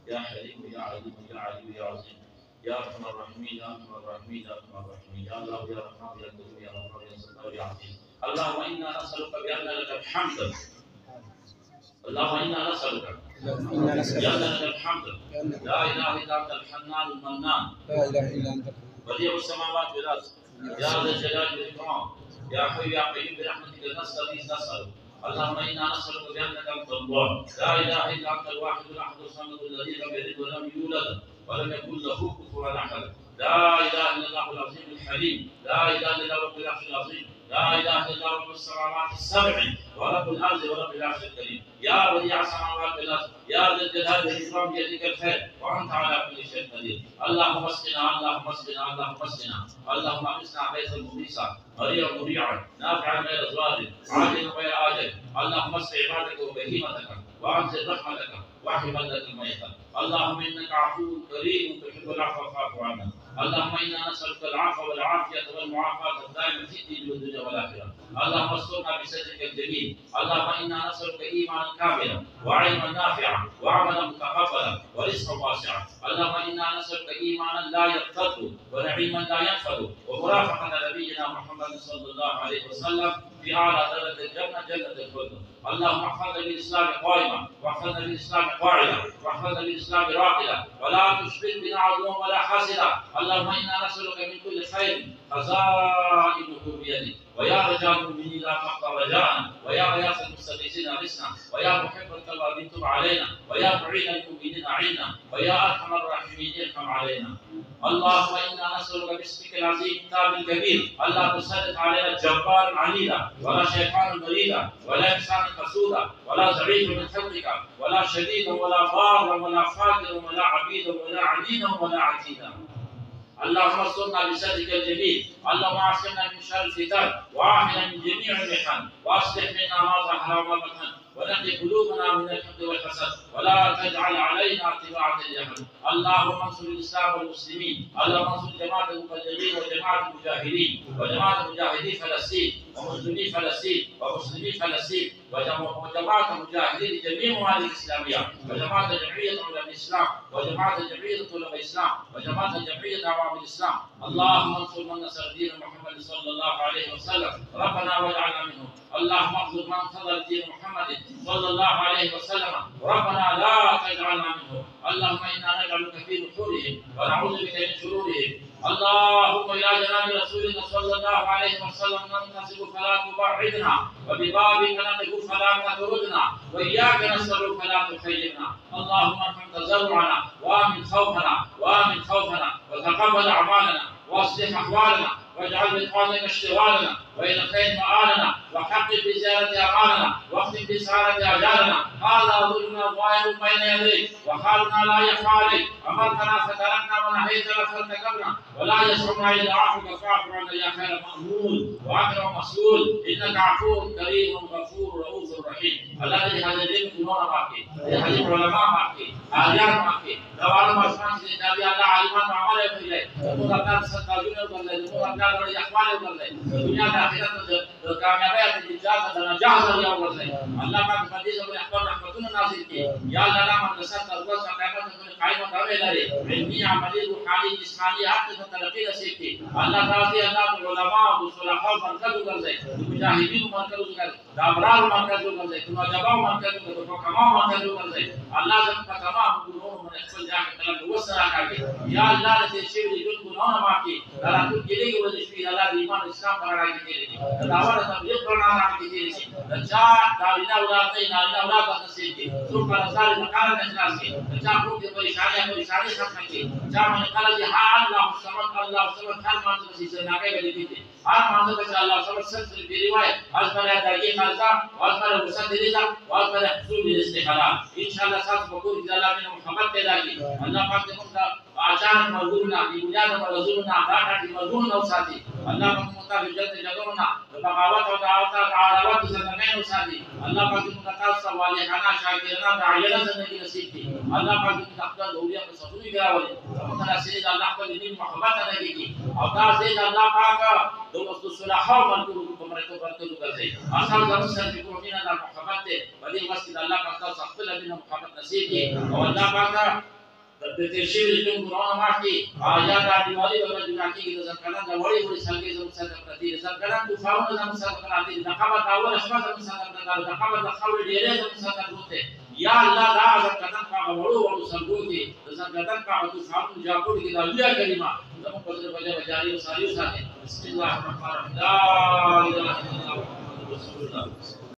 يا حليم يا عليم يا علي يا عظيم يا ارحم الراحمين يا ارحم الراحمين يا ارحم الراحمين يا الله يا رحمن يا كريم يا غفار يا ستار يا عظيم. اللهم انا نسالك بان لك الحمد. اللهم انا نسالك بان لك الحمد لا اله الا انت الحنان المنان لا اله الا انت بديع السماوات والارض يا ذا الجلال والاكرام يا حي يا قيوم برحمتك نستغيث نسال. اللهم انا نسالك بانك انت الله لا اله الا انت الواحد الاحد الصمد الذي لم يلد ولم يولد ولم يكن له كفوا احد. لا اله الا الله العظيم الحليم لا اله الا رب العرش العظيم لا اله الا رب السماوات السبع ورب الارض ورب العرش الكريم يا بديع السماوات والارض يا ذا الجلال والاكرام بيدك الخير وانت على كل شيء قدير. اللهم اسقنا اللهم اسقنا اللهم اسقنا اللهم اغثنا غيثا مغيثا مريعا مريعا نافعا غير ضار عاجلا غير آجل. اللهم اسق عبادك وبهيمتك وانزل رحمتك واحي بلدك الميتة. اللهم انك عفو كريم تحب العفو فاعف عنا. اللهم انا نسالك العفو والعافيه والمعافاه الدائمه في الدين والدنيا والاخره. اللهم استرنا بسترك الجميل. اللهم انا نسالك ايمانا كاملا وعلما نافعا وعملا متقبلا ورزقا واسعا. اللهم انا نسالك ايمانا لا يرتد ونعيما لا ينفد ومرافقه نبينا محمد صلى الله عليه وسلم في اعلى درجه الجنه جنه الخلد. اللهم احفظنا بالاسلام قائما واحفظنا بالاسلام قاعدا واحفظنا بالاسلام راقدا ولا تشبه بنا عدوا ولا حاسدا. اللهم انا نسالك من كل خير خزائنه بيدك ويا رجاء المؤمنين لا تقطع رجاءنا ويا غياث المستغيثين اغثنا ويا محب التوابين تب علينا ويا معين المؤمنين اعنا ويا ارحم الراحمين ارحم علينا. اللهم انا نسالك باسمك العظيم كتاب الكبير الا تسلط علينا جبارا عنيدا ولا شيطانا مريدا ولا انسانا حسودا ولا ضعيفا من خلقك ولا شديدا ولا ضارا ولا فاجرا ولا عبيدا ولا عنيدا ولا عتيدا. اللهم استرنا بسترك الجميل. اللهم اعصمنا من شر الفتن وعافنا من جميع المحن واصلح منا ما ظهر وما بطن ونقي قلوبنا من الحقد والحسد ولا تجعل علينا طباعة الجهل. اللهم انصر الاسلام والمسلمين. اللهم انصر جماعه المبلغين وجماعه المجاهدين وجماعه مجاهدي فلسطين ومسلمي فلسطين ومسلمي فلسطين وجماعه مجاهدين جميع الممالك الاسلاميه وجماعه جمعيه علماء الاسلام وجماعه جمعيه طلباء الاسلام وجماعه جمعيه عوام الاسلام. اللهم انصر من نصر دين محمد صلى الله عليه وسلم ربنا واجعلنا منهم. اللهم اخذ من خذل دين محمد صلى الله عليه وسلم ربنا لا تجعلنا منهم. اللهم انا نجعلك في نحورهم ونعوذ بك من شرورهم. اللهم الى جناب رسولك صلى الله عليه وسلم ننتصب فلا تبعدنا وببابك نقف فلا تطردنا واياك نسال فلا تخيبنا. اللهم ارحم تزرعنا وامن خوفنا وتقبل اعمالنا واصلح احوالنا واجعل بطانك اشتغالنا والى الخير مآلنا وحقق بزيارة اعمالنا واختم بسعادة اجالنا. هذا ظلمنا ظاهر بين يديك وحالنا لا يخفى عليك. امرتنا فتركنا ونهيتنا فارتكبنا ولا يسعنا الا عفوك فاعف عنا يا خير مأمون واكرم مسؤول انك عفو كريم غفور رؤوف رحيم. الذي هديك نور باقي هديك علماء باقي اعيان باقي دوار مسمان سے نبی اللہ علیمان عمل ہے تو اللہ ستاجون کر لے تو اللہ بڑی احوال کر لے دنیا میں آخرت کامیابی ہے نجات نجاح ذریعہ کر لے. اللہ پاک حدیث میں احکام رحمتوں نازل کی یا اللہ مدرسہ تربیت قیامت میں قائم کرے لے علمی عملی روحانی جسمانی حق ترقی نصیب کی. اللہ تعالی اللہ علماء و صلحاء مرکز کر دے مجاہدین مرکز کر دے ابرار مرکز کر دے نوجوان مرکز کر دے حکما مرکز کر دے. اللہ جب تمام گناہوں من احسن جا کے طلب وسع کر یا اللہ نے شیو دی جن گناہ معاف کی اللہ تو کے لیے وہ شفیع اللہ دی ایمان اسلام پر رائی کے لیے دعوت تبلیغ کرنا نام کے لیے رجا داوینا اولاد نے نالا اولاد کا نصیب کی سو پر سال مقام اخلاص کی رجا کو کی پریشانی ختم کی جا من قال دی اللہ سبحان اللہ سبحان ہر مانس سے ناگے گلی تھی ہر مانس سے اللہ سبحان سلسلے کی روایت از پر درگی خالصہ از پر وسط دیتا از پر حصول استقلال انشاءاللہ ساتھ بقول اللہ میں محبت پیدا کی. اللہ پاک نے ان کا اچانک مزدورنا کی بنیاد پر رسولنا داٹا کی مزدور نو ساتھی اللہ پاک مطابق جلد جگرنا بغاوت و دعوت عداوت زندگی نو ساتھی اللہ پاک نے مقدس صالحانہ شاکرانہ داعیانہ زندگی نصیب کی. اللہ پاک نے تقدیر دولیا کو سفری گراولے اللہ سید اللہ کو دین محبت نبی کی اور دا سید اللہ پاک دوست صلاحہ منکو کو برکت کر دے. اصل زمین سے کو مینا محبت ہے بلی مسجد اللہ پاک کا سخت لبی محبت نصیب کی اور اللہ پاک د تیر شوي د کوم ګناهونه معاف کړي یا دا دیوالي به جدا کېږي د زرکلن د وړې وړې سلګۍ زموږ سره پرتې دي زرکلن طوفانونه زموږ سره پراته دي د قبر د اوله شپه زموږ سره پرته ده د قبر د خاورې ډېری زموږ سره پروت دی یا الله دا زرکلن په هغه وړو وړو سلګو کې د زرکلن په هغه طوفانونو جاپوټ کې د لویه کلمه زموږ په زړه باندې جاري او ساري وساتي بسم الله الرحمن الرحیم لا اله الا الله محمد رسول الله